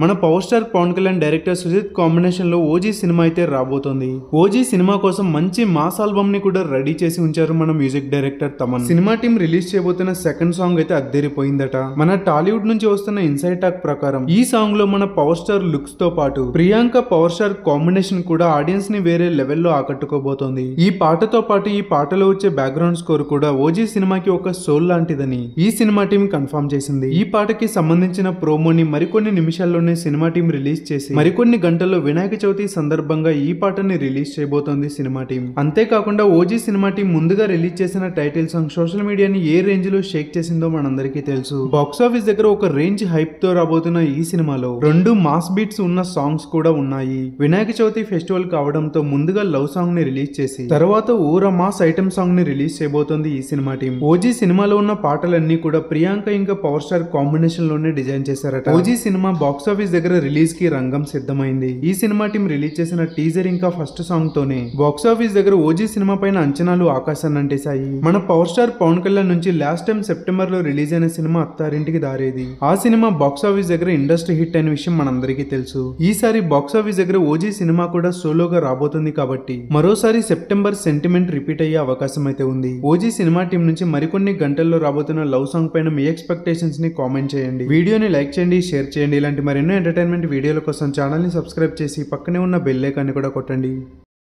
మన power star Pawan Kalyan director Sujeeth combination లో ఓజీ సినిమా అయితే రాబోతోంది. ఓజీ సినిమా కోసం మంచి మాస్ ఆల్బమ్ ని కూడా రెడీ చేసి ఉంచారు మన music director Thaman. Cinema team release చేయబోతున్న సెకండ్ సాంగ్ అయితే అద్దరిపోయిందట. మన టాలీవుడ్ నుంచి వస్తున్న ఇన్సైడ్ టాక్ ప్రకారం ఈ సాంగ్ లో మన పవర్ స్టార్ లుక్స్ తో పాటు ప్రియాంక పవర్ స్టార్ కాంబినేషన్ కూడా ఆడియన్స్ ని వేరే లెవెల్లో ఆకట్టుకోబోతోంది. ఈ పాటతో పాటు ఈ పాటలో వచ్చే బ్యాక్గ్రౌండ్ స్కోర్ కూడా ఓజీ సినిమాకి ఒక సోల్ లాంటిదని ఈ సినిమా టీం కన్ఫర్మ్ చేసింది. ఈ పాటకి సంబంధించిన ప్రోమోని మరికొన్ని నిమిషాల్లోనే సినిమా టీం రిలీజ్ చేసి మరికొన్ని గంటల్లో వినాయక చవితి సందర్భంగా ఈ పాటని రిలీజ్ చేయబోతోంది సినిమా టీం. అంతేకాకుండా ఓజీ సినిమా టీం ముందుగా రిలీజ్ చేసిన టైటిల్ సాంగ్ సోషల్ మీడియాని ఏ రేంజ్ లో షేక్ చేసిందో మనందరికీ తెలుసు. బాక్స్ ఆఫీస్ దగ్గర ఒక రేంజ్ హైప్ తో రాబోతున్న ఈ సినిమాలో 2 మాస్ బీట్స్ ఉన్న సాంగ్స్ కూడా ఉన్నాయి. వినాయక చవితి ఫెస్టివల్ కావడంతో ముందుగా లవ్ సాంగ్ ని రిలీజ్ చేసి తర్వాత ఊర మాస్ ఐటమ్ సాంగ్ ని రిలీజ్ చేయబోతోంది ఈ సినిమా టీం. ఓజీ సినిమాలో ఉన్న పాటలన్నీ కూడా ప్రియాంక ఇంకా పవర్ స్టార్ కాంబినేషన్ లోనే డిజైన్ చేశారట. ఓజీ సినిమా బాక్స్ ఆఫీస్ దగ్గర రిలీజ్ కి రంగం సిద్ధమైంది. ఈ సినిమా టీం రిలీజ్ చేసిన టీజర్ ఇంకా ఫస్ట్ సాంగ్ తోనే బాక్స్ ఆఫీస్ దగ్గర ఓజీ సినిమా పైన అంచనాలు ఆకాశాన్ని అంటేశాయి. మన పవర్ స్టార్ పవన్ కళ్యాణ్ నుంచి లాస్ట్ టైం సెప్టెంబర్ లో రిలీజ్ అయిన సినిమా అత్తారింటికి దారేది. ఆ సినిమా బాక్స్ ఆఫీస్ దగ్గర ఇండస్ట్రీ హిట్ అయిన విషయం మనందరికీ తెలుసు. ఈసారి బాక్స్ ఆఫీస్ దగ్గర ఓజీ సినిమా కూడా సోలోగా రాబోతుంది కాబట్టి మరోసారి సెప్టెంబర్ సెంటిమెంట్ రిపీట్ అయ్యే అవకాశం అయితే ఉంది. ఓజీ సినిమా టీం నుంచి మరికొన్ని గంటల్లో రాబోతున్న లవ్ సాంగ్ పైన మీ ఎక్స్పెక్టేషన్స్ ని కామెంట్ చేయండి. వీడియోని లైక్ చేయండి, షేర్ చేయండి. ఇలాంటి మరెన్నో ఎంటర్టైన్మెంట్ వీడియోల కోసం ఛానల్ ని సబ్స్క్రైబ్ చేసి పక్కనే ఉన్న బెల్ ఐకాన్ ని కూడా కొట్టండి.